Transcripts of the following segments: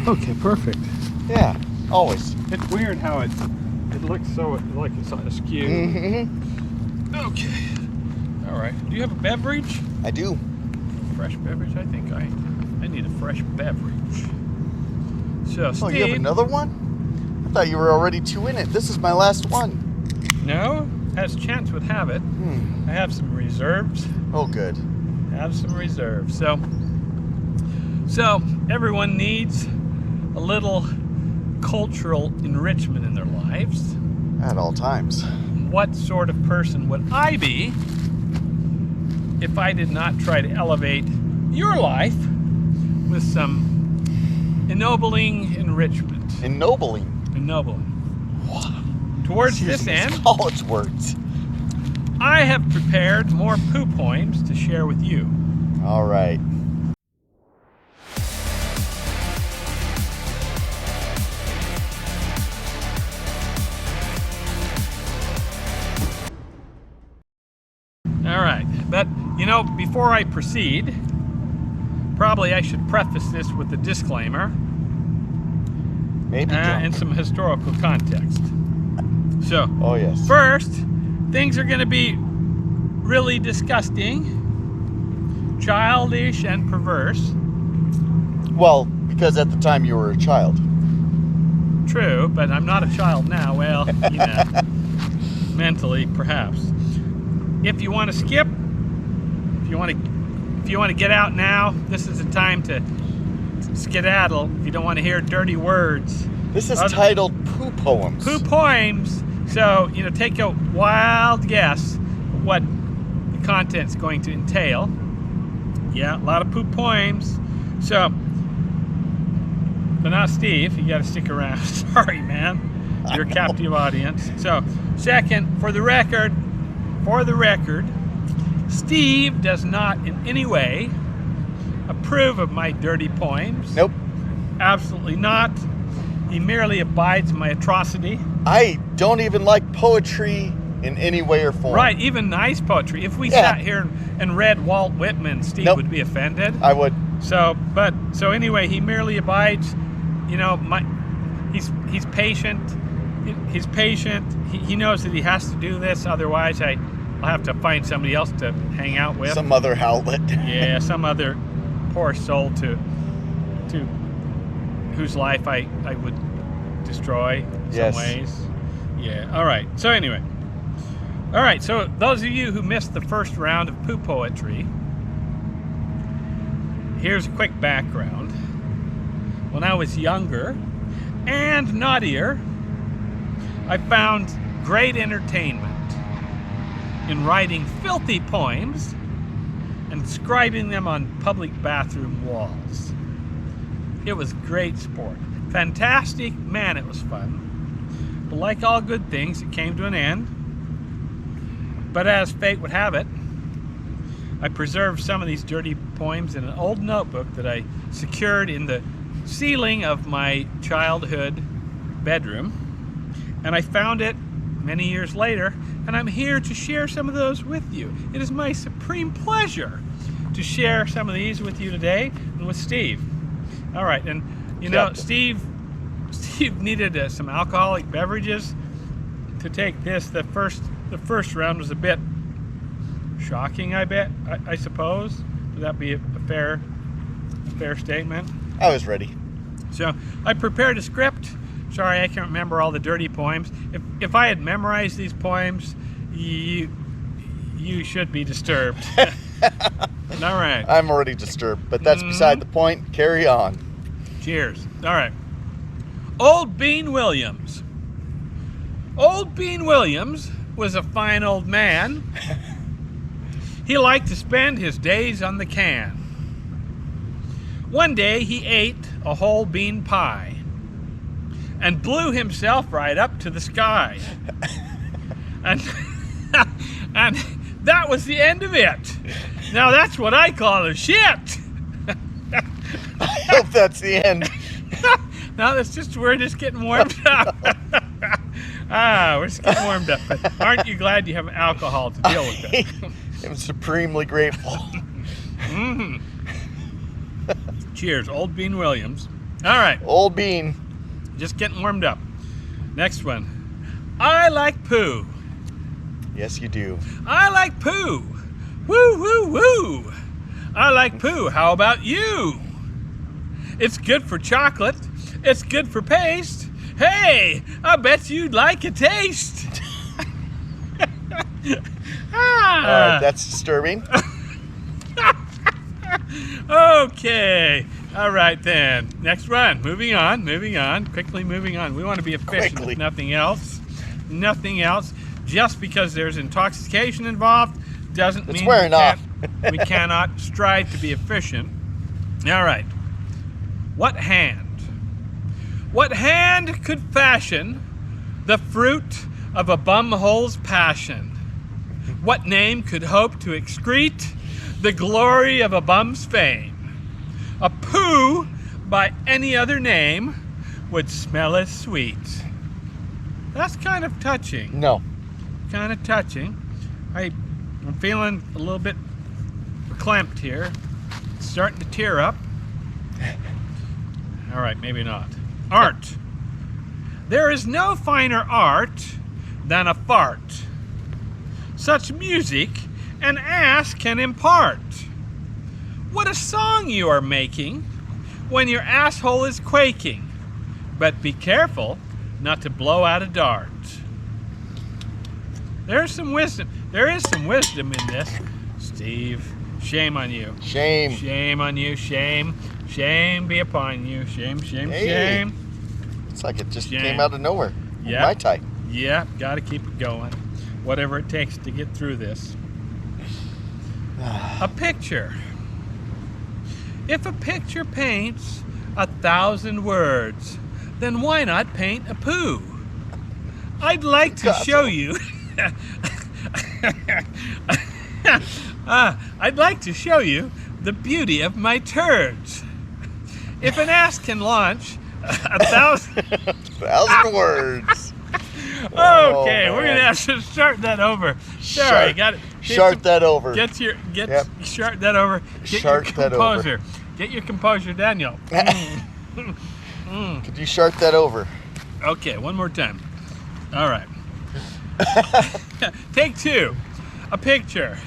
Okay, perfect. Yeah, always. It's weird how it looks so like it's askew. Mm-hmm. Okay. All right. Do you have a beverage? I do. Fresh beverage? I think I need a fresh beverage. So, Steve. Oh, you have another one? I thought you were already 2 in it. This is my last one. No, as chance would have it, I have some reserves. Oh, good. Have some reserves. So everyone needs a little cultural enrichment in their lives. At all times. What sort of person would I be if I did not try to elevate your life with some ennobling enrichment? Ennobling. Ennobling. Towards this end, college words. I have prepared more poo poems to share with you. All right. All right, but before I proceed, probably I should preface this with a disclaimer. Maybe and some historical context. So, oh yes. First, things are going to be really disgusting, childish, and perverse. Well, because at the time you were a child. True, but I'm not a child now. Well, mentally, perhaps. If you want to skip, if you want to get out now, this is the time to skedaddle. If you don't want to hear dirty words. This is titled Poo Poems. Poo Poems. So, take a wild guess what the content's going to entail. Yeah, a lot of poo poems. So, but now Steve, you got to stick around. Sorry, man. You're a captive audience. So, second, for the record, Steve does not in any way approve of my dirty poems. Nope. Absolutely not. He merely abides my atrocity. I don't even like poetry in any way or form. Right, even nice poetry. If we sat here and read Walt Whitman, Steve would be offended. I would. So anyway, he merely abides. He's patient. He's patient. He knows that he has to do this. Otherwise, I'll have to find somebody else to hang out with. Some other outlet. Yeah, some other poor soul to whose life I would destroy in some ways. Yeah. All right. So anyway. All right. So those of you who missed the first round of poo poetry, here's a quick background. When I was younger and naughtier, I found great entertainment in writing filthy poems and inscribing them on public bathroom walls. It was great sport. Fantastic. Man, it was fun. But like all good things, it came to an end. But as fate would have it, I preserved some of these dirty poems in an old notebook that I secured in the ceiling of my childhood bedroom. And I found it many years later, and I'm here to share some of those with you. It is my supreme pleasure to share some of these with you today and with Steve. All right, and Steve needed some alcoholic beverages to take this. The first round was a bit shocking, I suppose. Would that be a fair statement? I was ready. So I prepared a script. Sorry, I can't remember all the dirty poems. If I had memorized these poems, you should be disturbed. All right. I'm already disturbed, but that's beside the point. Carry on. Cheers. All right. Old Bean Williams. Old Bean Williams was a fine old man. He liked to spend his days on the can. One day he ate a whole bean pie and blew himself right up to the sky. And that was the end of it. Now that's what I call a shit. I hope that's the end. No, we're just getting warmed up. We're just getting warmed up. But aren't you glad you have alcohol to deal with it? I'm supremely grateful. Cheers, Old Bean Williams. All right. Old bean. Just getting warmed up. Next one. I like poo. Yes, you do. I like poo. Woo, woo, woo. I like poo. How about you? It's good for chocolate. It's good for paste. Hey, I bet you'd like a taste. All right, that's disturbing. Okay. All right then. Next one. Moving on. Quickly moving on. We want to be efficient. Quickly. If nothing else. Nothing else. Just because there's intoxication involved doesn't It's mean wearing off. we cannot strive to be efficient. All right. What hand could fashion the fruit of a bumhole's passion? What name could hope to excrete the glory of a bum's fame? A poo by any other name would smell as sweet. That's kind of touching. No. Kind of touching. I'm feeling a little bit clamped here. It's starting to tear up. All right, maybe not. Art. There is no finer art than a fart. Such music an ass can impart. What a song you are making when your asshole is quaking. But be careful not to blow out a dart. There's some wisdom. There is some wisdom in this. Steve, shame on you. Shame. Shame on you. Shame. Shame be upon you. Shame, shame, Hey. shame. It's like it just Shame. came out of nowhere. Yeah. My tie. Yeah, gotta keep it going. Whatever it takes to get through this. A picture. If a picture paints 1,000 words, then why not paint a poo? I'd like to show you. I'd like to show you the beauty of my turds. If an ass can launch 1,000. 1,000 words. Okay, Oh, we're gonna man. have to start that over. Sorry, got it. Shart that over. Shart that over. Get Shart your that over. composure. Get your composure, Daniel. Could you shart that over? Okay, one more time. All right. Take two. A picture.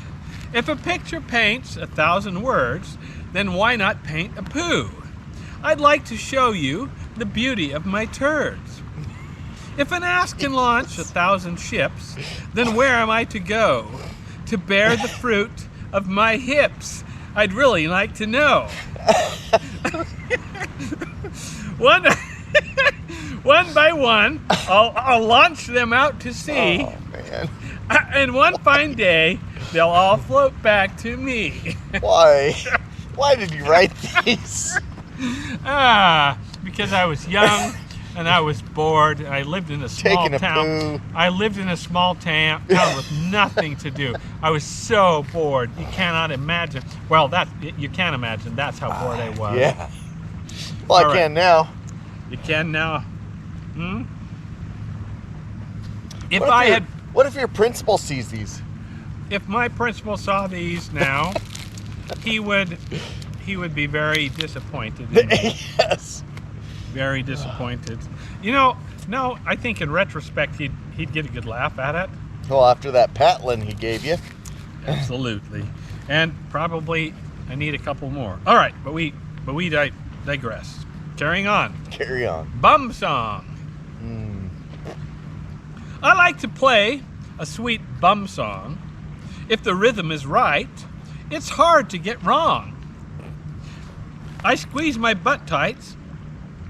If a picture paints 1,000 words, then why not paint a poo? I'd like to show you the beauty of my turds. If an ass can launch 1,000 ships, then where am I to go to bear the fruit of my hips? I'd really like to know. One by one, I'll launch them out to sea, Oh, man. and one fine day, they'll all float back to me. Why? Why did you write these? Because I was young and I was bored. I lived in a small Taking a town. poo. I lived in a small town with nothing to do. I was so bored. You cannot imagine. Well, you can't imagine. That's how bored I was. Yeah. Well, All I right. can now. You can now. If What I your- had, What if your principal sees these? if my principal saw these now, he would be very disappointed in me. Yes. Very disappointed. You know, no, I think in retrospect he'd get a good laugh at it. Well, after that Patlin he gave you. Absolutely. And probably I need a couple more. All right, but we digress. Carrying on. Carry on. Bum song. I like to play a sweet bum song. If the rhythm is right, it's hard to get wrong. I squeeze my butt tights.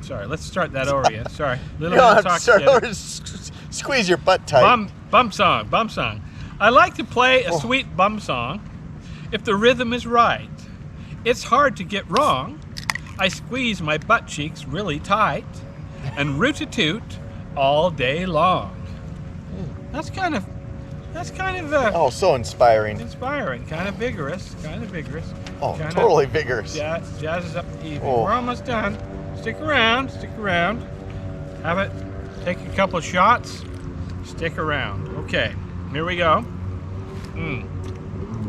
Sorry, let's start that over again. Sorry. You don't have to start over. Squeeze your butt tight. Bum song. I like to play a sweet bum song. If the rhythm is right, it's hard to get wrong. I squeeze my butt cheeks really tight and root-a-toot all day long. That's kind of Oh, so inspiring. inspiring, kind of vigorous. Oh, Kinda totally vigorous. Jazzes up the evening. Oh. We're almost done. Stick around. Have it. Take a couple of shots. Stick around. Okay, here we go.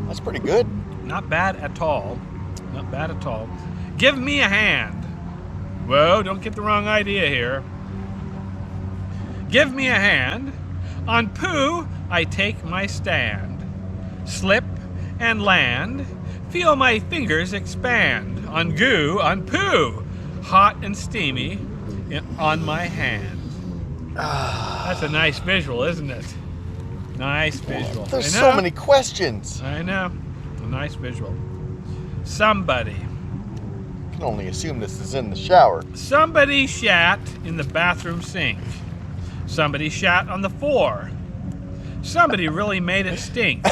That's pretty good. Not bad at all. Give me a hand. Whoa, don't get the wrong idea here. Give me a hand. On poo, I take my stand. Slip and land. Feel my fingers expand. On goo, on poo. Hot and steamy on my hand. That's a nice visual, isn't it? Nice visual. There's so many questions. I know. A nice visual. Somebody. I can only assume this is in the shower. Somebody shat in the bathroom sink. Somebody shat on the floor. Somebody really made it stink.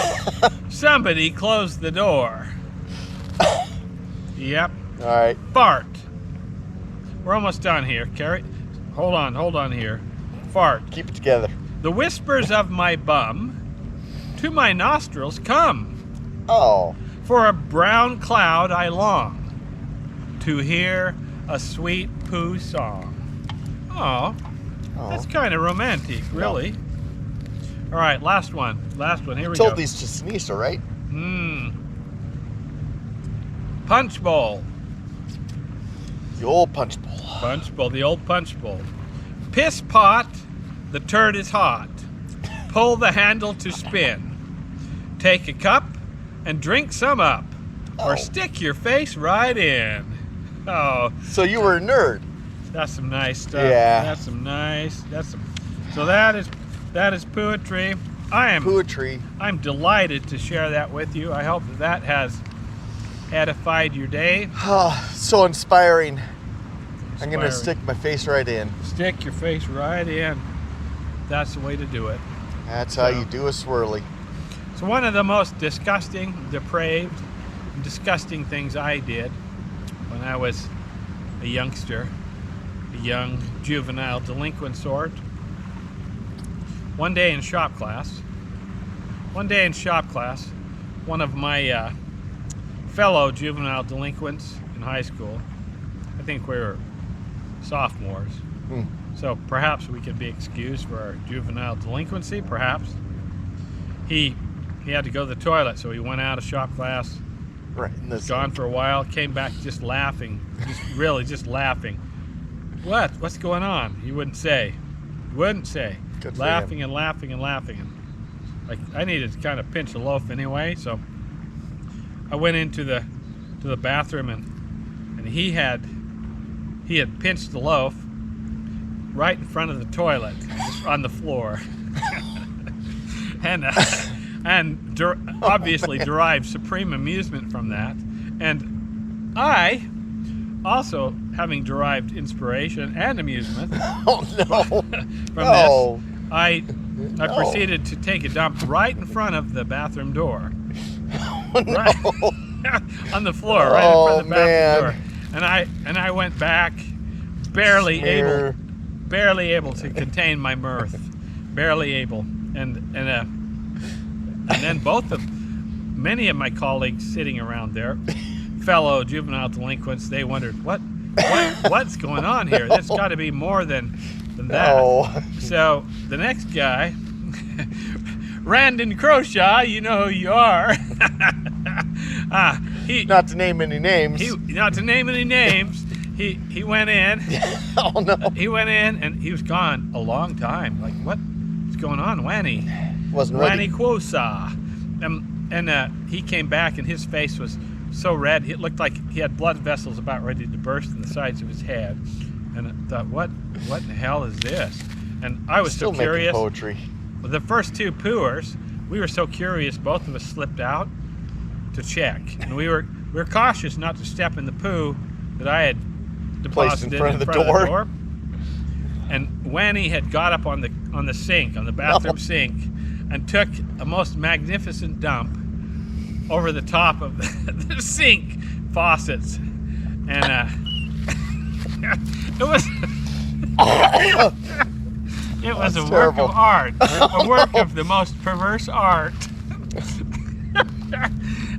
Somebody closed the door. Yep. All right. Fart. We're almost done here. Carrie, hold on here. Fart. Keep it together. The whispers of my bum to my nostrils come. Oh. For a brown cloud I long to hear a sweet poo song. Oh, that's kind of romantic, really. All right, last one. Here we go. Told these to Sinisa, right? Punch bowl. The old punch bowl. Punch bowl, the old punch bowl. Piss pot, the turd is hot. Pull the handle to spin. Take a cup and drink some up. Or stick your face right in. Oh. So you were a nerd. That's some nice stuff. Yeah. So that is poetry. Poetry. I'm delighted to share that with you. I hope that has edified your day. Oh, so inspiring. I'm going to stick my face right in. Stick your face right in. That's the way to do it. That's how you do a swirly. So one of the most disgusting, depraved, disgusting things I did when I was a youngster, a young juvenile delinquent sort, one day in shop class, one of my fellow juvenile delinquents in high school, I think we were sophomores, so perhaps we can be excused for our juvenile delinquency, perhaps. He had to go to the toilet, so he went out of shop class. Right. Was gone for a while, came back just laughing, just laughing. What's going on? He wouldn't say. Good laughing and laughing and laughing. And like I needed to kind of pinch a loaf anyway, so I went into the bathroom and he had pinched the loaf right in front of the toilet on the floor. and obviously derived supreme amusement from that. And I, also having derived inspiration and amusement from this, I proceeded to take a dump right in front of the bathroom door. Right on the floor, right in front of the bathroom door. And I went back, barely able to contain my mirth, barely able. And then many of my colleagues sitting around there, fellow juvenile delinquents, they wondered what's going on here. There's got to be more than that. So the next guy, Randon Croshaw, you know who you are. Not to name any names. He went in. Oh no. He went in and he was gone a long time. Like what's going on, Wanny? Wasn't ready. Wanny Quosa. And he came back and his face was so red. It looked like he had blood vessels about ready to burst in the sides of his head. And I thought, what in the hell is this? And I was Still so curious. Poetry. The first two pooers, we were so curious, both of us slipped out to check. And we were cautious not to step in the poo that I had deposited in front of the door. And Wanny had got up on the sink, on the bathroom sink, and took a most magnificent dump over the top of the sink faucets. And it was a work of art, a work of the most perverse art.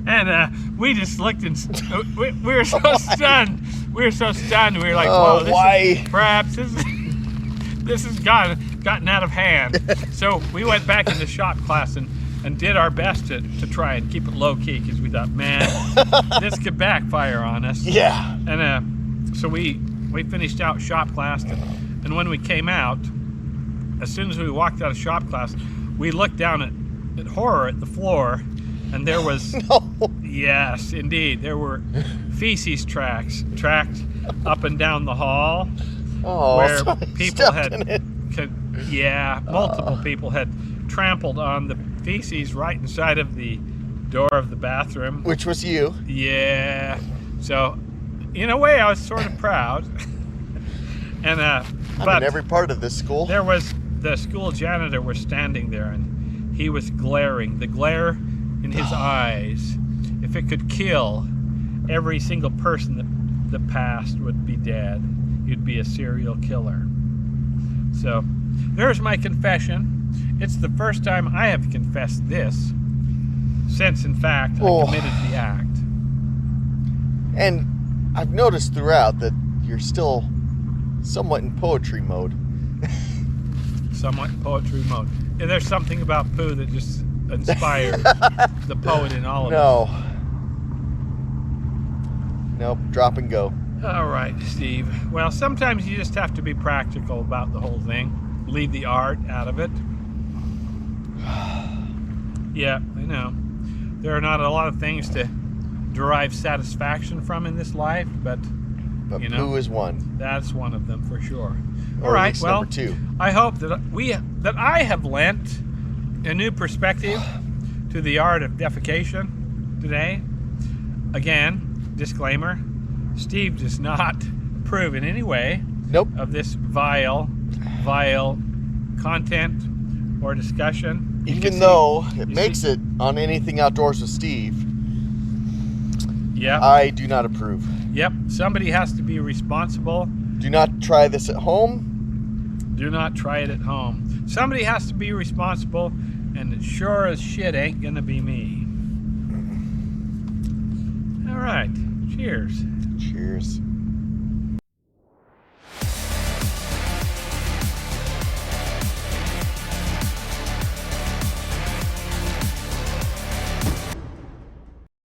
And we just looked and we were so stunned. We were like, "Whoa, perhaps this has gotten out of hand." So we went back into shop class and did our best to try and keep it low key because we thought, man, this could backfire on us. Yeah. And so we we finished out shop class, and when we came out, as soon as we walked out of shop class, we looked down at horror at the floor, and there was No. yes, indeed, there were feces tracked up and down the hall, Oh, where somebody people stepped in it. multiple people had trampled on the feces right inside of the door of the bathroom. Which was you. Yeah. So, in a way, I was sort of proud. And I'm but in every part of this school. there was the school janitor was standing there, and he was glaring. The glare in his eyes, if it could kill every single person that passed, would be dead. You'd be a serial killer. So, there's my confession. It's the first time I have confessed this since, in fact, I committed the act. And I've noticed throughout that you're still somewhat in poetry mode. Somewhat poetry mode. And there's something about poo that just inspires the poet in all of us. Nope, drop and go. All right, Steve. Well, sometimes you just have to be practical about the whole thing. Leave the art out of it. Yeah, I know. There are not a lot of things to derive satisfaction from in this life, but you know, poo is one. That's one of them for sure. Or All right, at least well, number two. I hope that I have lent a new perspective to the art of defecation today. Again, disclaimer: Steve does not approve in any way Nope. of this vile content or discussion. You can Even see- though it you makes see- it on Anything Outdoors with Steve, Yep. I do not approve. Yep. Somebody has to be responsible. Do not try this at home. Do not try it at home. Somebody has to be responsible, and it sure as shit ain't gonna be me. All right. Cheers. Cheers.